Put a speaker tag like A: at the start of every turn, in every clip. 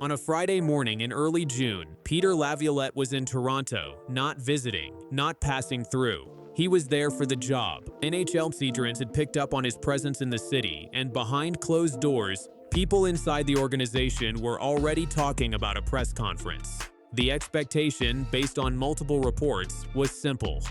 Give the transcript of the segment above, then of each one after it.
A: On a Friday morning in early June, Peter Laviolette was in Toronto, not visiting, not passing through. He was there for the job. NHL Cedrons had picked up on his presence in the city, and behind closed doors, people inside the organization were already talking about a press conference. The expectation, based on multiple reports, was simple.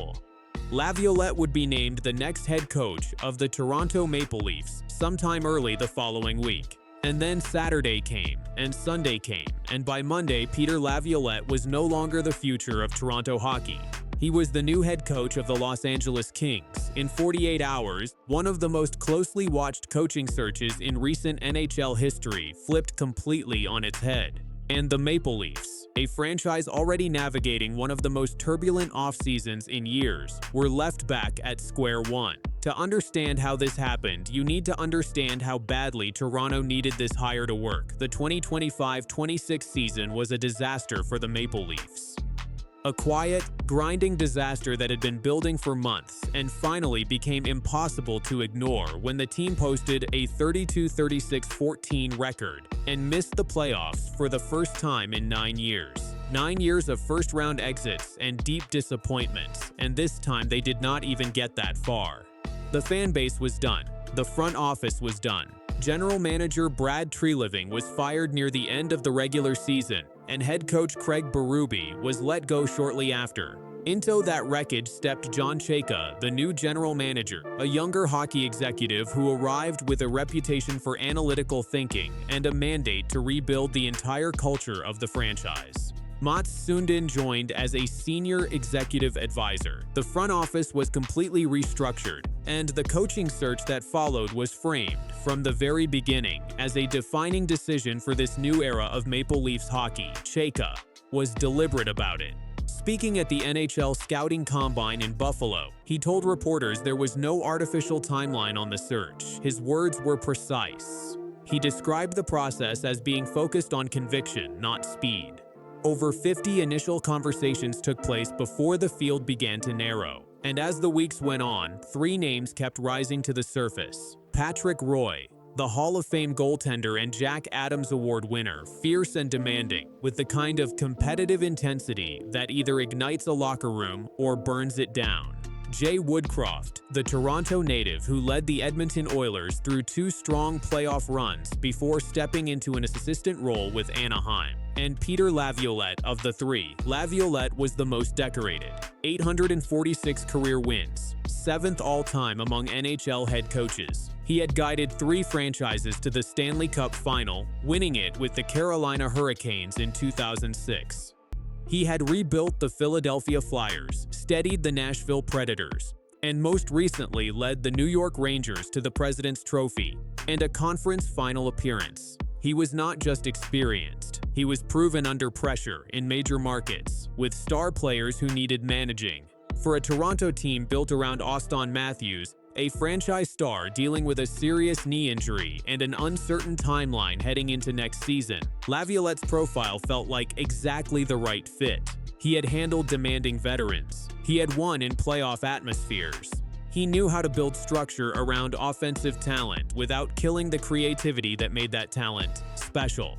A: Laviolette would be named the next head coach of the Toronto Maple Leafs sometime early the following week. And then Saturday came, and Sunday came, and by Monday, Peter Laviolette was no longer the future of Toronto hockey. He was the new head coach of the Los Angeles Kings. In 48 hours, one of the most closely watched coaching searches in recent NHL history flipped completely on its head. And the Maple Leafs, a franchise already navigating one of the most turbulent off-seasons in years, were left back at square one. To understand how this happened, you need to understand how badly Toronto needed this hire to work. The 2025-26 season was a disaster for the Maple Leafs. A quiet, grinding disaster that had been building for months and finally became impossible to ignore when the team posted a 32-36-14 record and missed the playoffs for the first time in 9 years. 9 years of first-round exits and deep disappointments, and this time they did not even get that far. The fan base was done. The front office was done. General manager Brad Treliving was fired near the end of the regular season, and head coach Craig Berube was let go shortly after. Into that wreckage stepped John Chayka, the new general manager, a younger hockey executive who arrived with a reputation for analytical thinking and a mandate to rebuild the entire culture of the franchise. Mats Sundin joined as a senior executive advisor. The front office was completely restructured, and the coaching search that followed was framed, from the very beginning, as a defining decision for this new era of Maple Leafs hockey. Chayka was deliberate about it. Speaking at the NHL Scouting Combine in Buffalo, he told reporters there was no artificial timeline on the search. His words were precise. He described the process as being focused on conviction, not speed. Over 50 initial conversations took place before the field began to narrow, and as the weeks went on, 3 names kept rising to the surface. Patrick Roy, the Hall of Fame goaltender and Jack Adams Award winner, fierce and demanding, with the kind of competitive intensity that either ignites a locker room or burns it down. Jay Woodcroft, the Toronto native who led the Edmonton Oilers through 2 strong playoff runs before stepping into an assistant role with Anaheim. And Peter Laviolette of the 3. Laviolette was the most decorated. 846 career wins, 7th all-time among NHL head coaches. He had guided 3 franchises to the Stanley Cup Final, winning it with the Carolina Hurricanes in 2006. He had rebuilt the Philadelphia Flyers, steadied the Nashville Predators, and most recently led the New York Rangers to the President's Trophy and a conference final appearance. He was not just experienced, he was proven under pressure in major markets, with star players who needed managing. For a Toronto team built around Auston Matthews, a franchise star dealing with a serious knee injury and an uncertain timeline heading into next season, Laviolette's profile felt like exactly the right fit. He had handled demanding veterans. He had won in playoff atmospheres. He knew how to build structure around offensive talent without killing the creativity that made that talent special.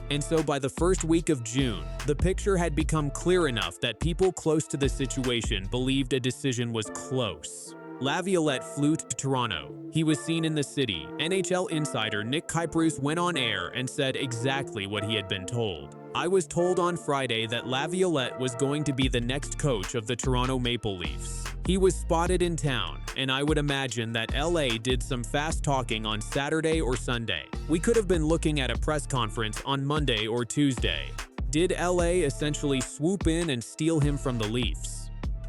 A: And so by the first week of June, the picture had become clear enough that people close to the situation believed a decision was close. Laviolette flew to Toronto. He was seen in the city. NHL insider Nick Kyprus went on air and said exactly what he had been told. "I was told on Friday that Laviolette was going to be the next coach of the Toronto Maple Leafs. He was spotted in town, and I would imagine that LA did some fast talking on Saturday or Sunday. We could have been looking at a press conference on Monday or Tuesday. Did LA essentially swoop in and steal him from the Leafs?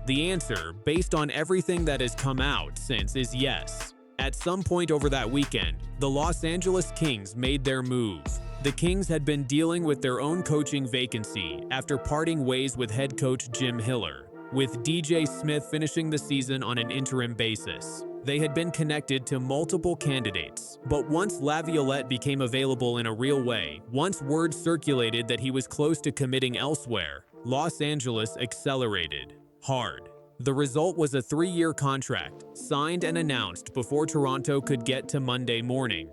A: The answer, based on everything that has come out since, is yes. At some point over that weekend, the Los Angeles Kings made their move. The Kings had been dealing with their own coaching vacancy after parting ways with head coach Jim Hiller, with DJ Smith finishing the season on an interim basis. They had been connected to multiple candidates, but once Laviolette became available in a real way, once word circulated that he was close to committing elsewhere, Los Angeles accelerated. Hard. The result was a 3-year contract, signed and announced before Toronto could get to Monday morning.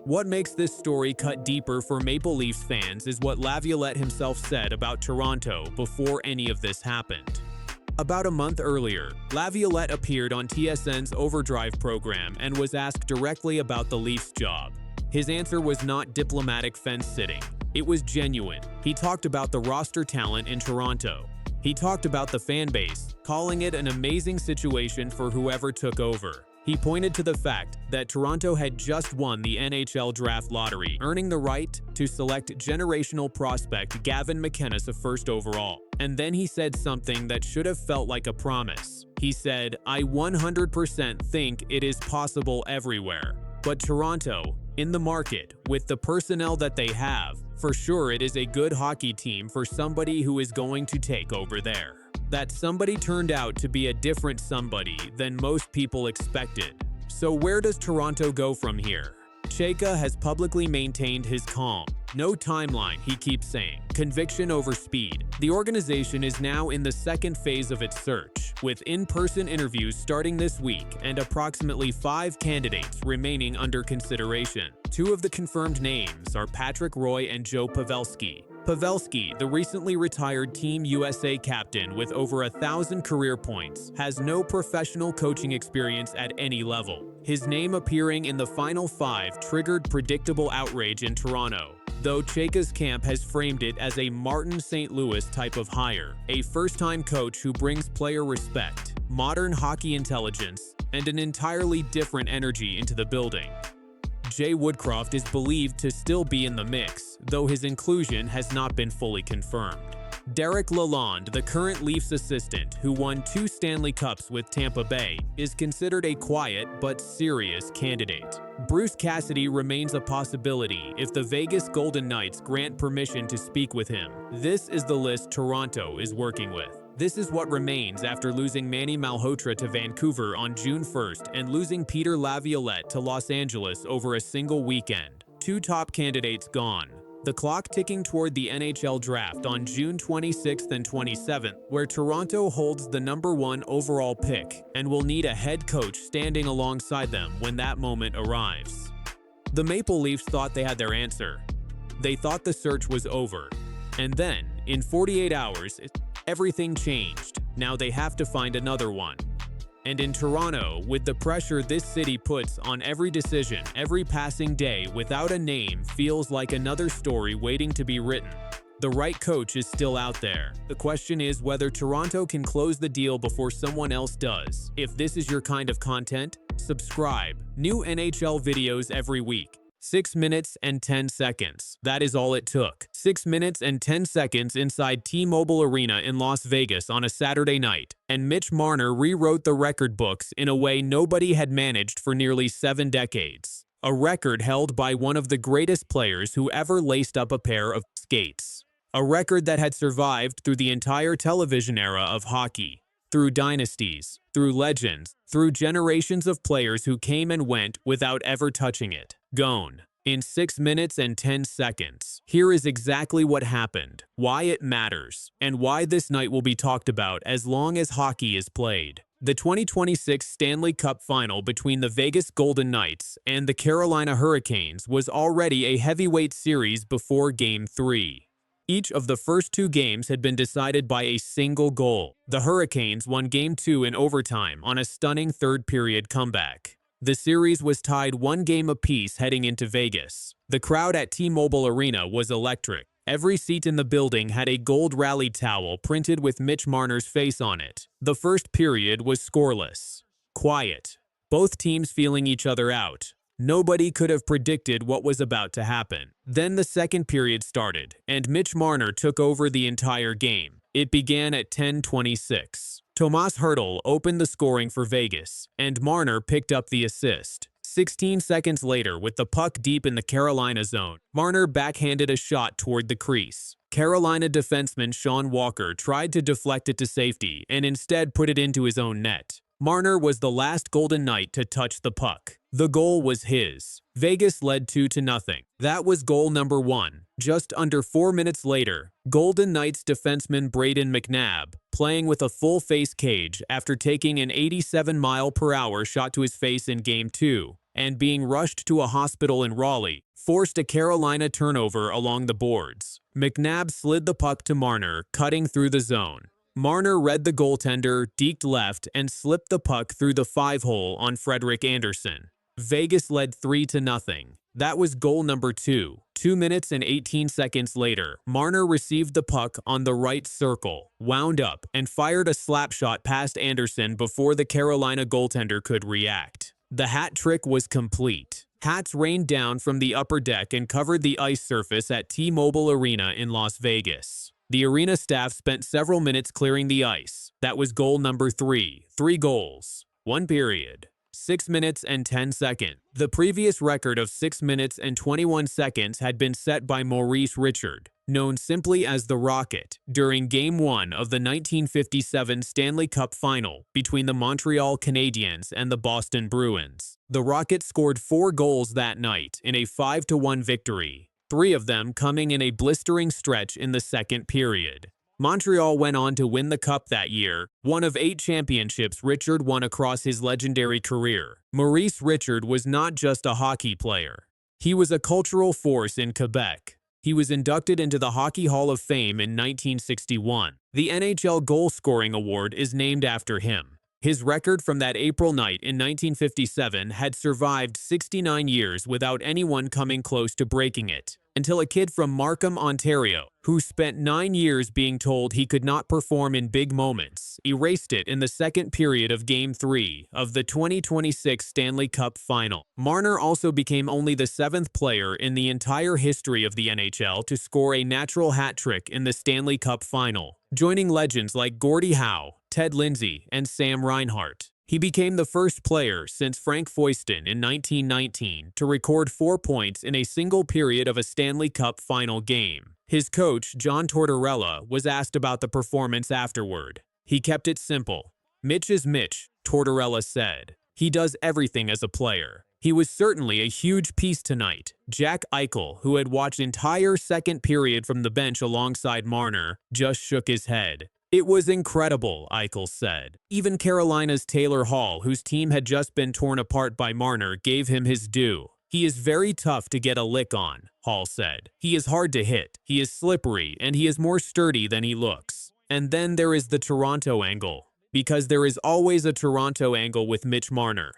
A: What makes this story cut deeper for Maple Leafs fans is what Laviolette himself said about Toronto before any of this happened. About a month earlier, Laviolette appeared on TSN's Overdrive program and was asked directly about the Leafs job. His answer was not diplomatic fence-sitting. It was genuine. He talked about the roster talent in Toronto. He talked about the fan base, calling it an amazing situation for whoever took over. He pointed to the fact that Toronto had just won the NHL draft lottery, earning the right to select generational prospect Gavin McInnes first overall. And then he said something that should have felt like a promise. He said, "I 100% think it is possible everywhere. But Toronto, in the market, with the personnel that they have, for sure it is a good hockey team for somebody who is going to take over there." That somebody turned out to be a different somebody than most people expected. So where does Toronto go from here? Chayka has publicly maintained his calm. No timeline, he keeps saying. Conviction over speed. The organization is now in the second phase of its search, with in-person interviews starting this week and approximately 5 candidates remaining under consideration. 2 of the confirmed names are Patrick Roy and Joe Pavelski. Pavelski, the recently retired Team USA captain with over 1,000 career points, has no professional coaching experience at any level. His name appearing in the final 5 triggered predictable outrage in Toronto, though Chayka's camp has framed it as a Martin St. Louis type of hire, a first-time coach who brings player respect, modern hockey intelligence, and an entirely different energy into the building. Jay Woodcroft is believed to still be in the mix, though his inclusion has not been fully confirmed. Derek Lalonde, the current Leafs assistant who won 2 Stanley Cups with Tampa Bay, is considered a quiet but serious candidate. Bruce Cassidy remains a possibility if the Vegas Golden Knights grant permission to speak with him. This is the list Toronto is working with. This is what remains after losing Manny Malhotra to Vancouver on June 1st and losing Peter Laviolette to Los Angeles over a single weekend. 2 top candidates gone. The clock ticking toward the NHL draft on June 26th and 27th, where Toronto holds the #1 overall pick and will need a head coach standing alongside them when that moment arrives. The Maple Leafs thought they had their answer. They thought the search was over. And then, in 48 hours, everything changed. Now they have to find another one. And in Toronto, with the pressure this city puts on every decision, every passing day without a name feels like another story waiting to be written. The right coach is still out there. The question is whether Toronto can close the deal before someone else does. If this is your kind of content, subscribe. New NHL videos every week. 6 minutes and 10 seconds. That is all it took. 6 minutes and 10 seconds inside T-Mobile Arena in Las Vegas on a Saturday night. And Mitch Marner rewrote the record books in a way nobody had managed for nearly 7 decades. A record held by one of the greatest players who ever laced up a pair of skates. A record that had survived through the entire television era of hockey. Through dynasties, through legends, through generations of players who came and went without ever touching it. Gone. In 6 minutes and 10 seconds. Here is exactly what happened, why it matters, and why this night will be talked about as long as hockey is played. The 2026 Stanley Cup Final between the Vegas Golden Knights and the Carolina Hurricanes was already a heavyweight series before Game 3. Each of the first 2 games had been decided by a single goal. The Hurricanes won Game 2 in overtime on a stunning third-period comeback. The series was tied 1 game apiece heading into Vegas. The crowd at T-Mobile Arena was electric. Every seat in the building had a gold rally towel printed with Mitch Marner's face on it. The first period was scoreless. Quiet. Both teams feeling each other out. Nobody could have predicted what was about to happen. Then the second period started, and Mitch Marner took over the entire game. It began at 10:26. Tomas Hertl opened the scoring for Vegas, and Marner picked up the assist. 16 seconds later, with the puck deep in the Carolina zone, Marner backhanded a shot toward the crease. Carolina defenseman Sean Walker tried to deflect it to safety and instead put it into his own net. Marner was the last Golden Knight to touch the puck. The goal was his. Vegas led 2-0. That was goal number 1. Just under 4 minutes later, Golden Knights defenseman Brayden McNabb, playing with a full face cage after taking an 87-mile-per-hour shot to his face in Game 2, and being rushed to a hospital in Raleigh, forced a Carolina turnover along the boards. McNabb slid the puck to Marner, cutting through the zone. Marner read the goaltender, deked left, and slipped the puck through the 5-hole on Frederik Andersen. Vegas led 3-0. That was goal number 2. 2 minutes and 18 seconds later, Marner received the puck on the right circle, wound up, and fired a slap shot past Andersen before the Carolina goaltender could react. The hat trick was complete. Hats rained down from the upper deck and covered the ice surface at T-Mobile Arena in Las Vegas. The arena staff spent several minutes clearing the ice. That was goal number 3. 3 goals. 1 period. 6 minutes and 10 seconds. The previous record of 6 minutes and 21 seconds had been set by Maurice Richard, known simply as the Rocket, during Game 1 of the 1957 Stanley Cup Final between the Montreal Canadiens and the Boston Bruins. The Rocket scored 4 goals that night in a 5-1 victory, 3 of them coming in a blistering stretch in the second period. Montreal went on to win the Cup that year, one of 8 championships Richard won across his legendary career. Maurice Richard was not just a hockey player. He was a cultural force in Quebec. He was inducted into the Hockey Hall of Fame in 1961. The NHL Goal Scoring Award is named after him. His record from that April night in 1957 had survived 69 years without anyone coming close to breaking it, until a kid from Markham, Ontario, who spent 9 years being told he could not perform in big moments, erased it in the second period of Game 3 of the 2026 Stanley Cup Final. Marner also became only the 7th player in the entire history of the NHL to score a natural hat trick in the Stanley Cup Final, joining legends like Gordie Howe, Ted Lindsay, and Sam Reinhart. He became the first player since Frank Foyston in 1919 to record 4 points in a single period of a Stanley Cup Final game. His coach, John Tortorella, was asked about the performance afterward. He kept it simple. "Mitch is Mitch," Tortorella said. "He does everything as a player. He was certainly a huge piece tonight." Jack Eichel, who had watched entire second period from the bench alongside Marner, just shook his head. "It was incredible," Eichel said. Even Carolina's Taylor Hall, whose team had just been torn apart by Marner, gave him his due. "He is very tough to get a lick on," Hall said. "He is hard to hit, he is slippery, and he is more sturdy than he looks." And then there is the Toronto angle, because there is always a Toronto angle with Mitch Marner.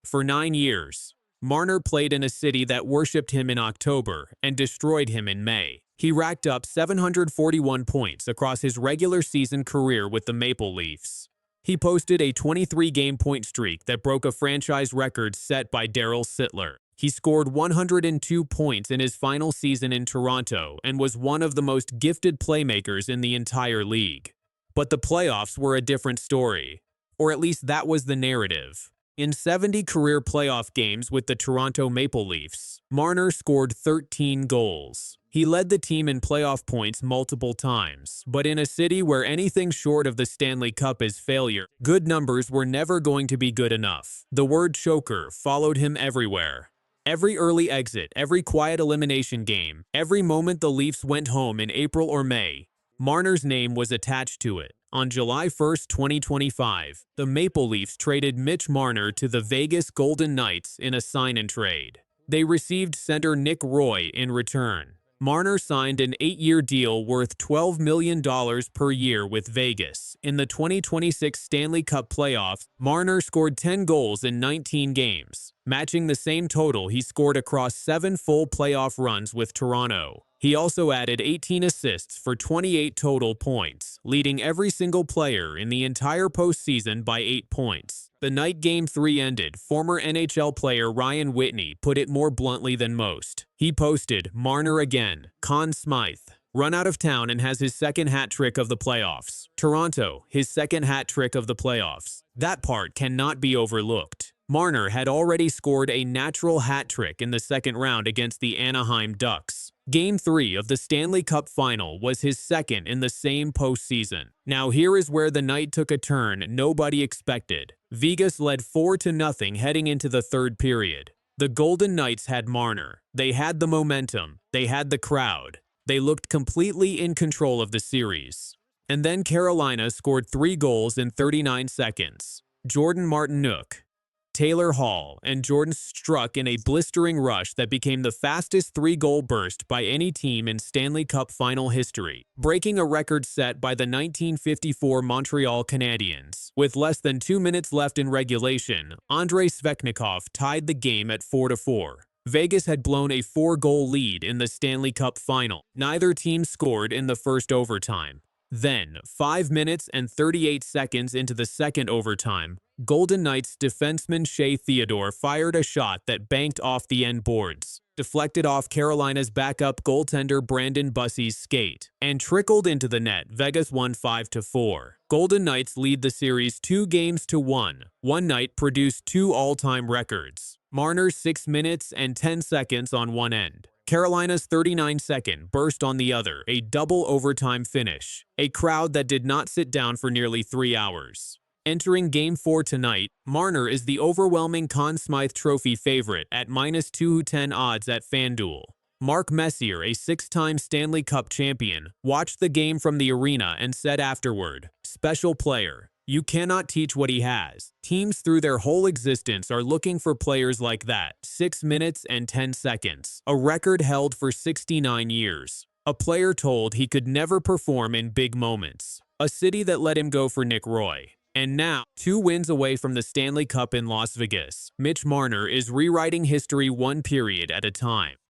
A: For 9 years, Marner played in a city that worshipped him in October and destroyed him in May. He racked up 741 points across his regular season career with the Maple Leafs. He posted a 23-game point streak that broke a franchise record set by Darryl Sittler. He scored 102 points in his final season in Toronto and was one of the most gifted playmakers in the entire league. But the playoffs were a different story, or at least that was the narrative. In 70 career playoff games with the Toronto Maple Leafs, Marner scored 13 goals. He led the team in playoff points multiple times, but in a city where anything short of the Stanley Cup is failure, good numbers were never going to be good enough. The word choker followed him everywhere. Every early exit, every quiet elimination game, every moment the Leafs went home in April or May, Marner's name was attached to it. On July 1, 2025, the Maple Leafs traded Mitch Marner to the Vegas Golden Knights in a sign-and-trade. They received center Nick Roy in return. Marner signed an 8-year deal worth $12 million per year with Vegas. In the 2026 Stanley Cup playoffs, Marner scored 10 goals in 19 games, matching the same total he scored across 7 full playoff runs with Toronto. He also added 18 assists for 28 total points, leading every single player in the entire postseason by 8 points. The night Game 3 ended, former NHL player Ryan Whitney put it more bluntly than most. He posted, "Marner again. Conn Smythe run out of town and has his second hat trick of the playoffs. Toronto, his second hat trick of the playoffs. That part cannot be overlooked." Marner had already scored a natural hat trick in the second round against the Anaheim Ducks. Game 3 of the Stanley Cup Final was his second in the same postseason. Now here is where the night took a turn nobody expected. Vegas led 4-0 heading into the third period. The Golden Knights had Marner. They had the momentum. They had the crowd. They looked completely in control of the series. And then Carolina scored 3 goals in 39 seconds. Jordan Martinook, Taylor Hall and Jordan struck in a blistering rush that became the fastest three-goal burst by any team in Stanley Cup final history, breaking a record set by the 1954 Montreal Canadiens. With less than 2 minutes left in regulation, Andrei Svechnikov tied the game at 4-4. Vegas had blown a 4-goal lead in the Stanley Cup final. Neither team scored in the first overtime. Then, 5 minutes and 38 seconds into the second overtime, Golden Knights defenseman Shea Theodore fired a shot that banked off the end boards, deflected off Carolina's backup goaltender Brandon Bussy's skate, and trickled into the net. Vegas won 5-4. Golden Knights lead the series 2-1. One night produced 2 all-time records. Marner's 6 minutes and 10 seconds on one end, Carolina's 39-second burst on the other, a double overtime finish. A crowd that did not sit down for nearly 3 hours. Entering Game 4 tonight, Marner is the overwhelming Conn Smythe Trophy favorite at -210 odds at FanDuel. Mark Messier, a 6-time Stanley Cup champion, watched the game from the arena and said afterward, "Special player. You cannot teach what he has. Teams through their whole existence are looking for players like that." 6 minutes and 10 seconds, a record held for 69 years. A player told he could never perform in big moments. A city that let him go for Nick Roy. And now, 2 wins away from the Stanley Cup in Las Vegas, Mitch Marner is rewriting history one period at a time.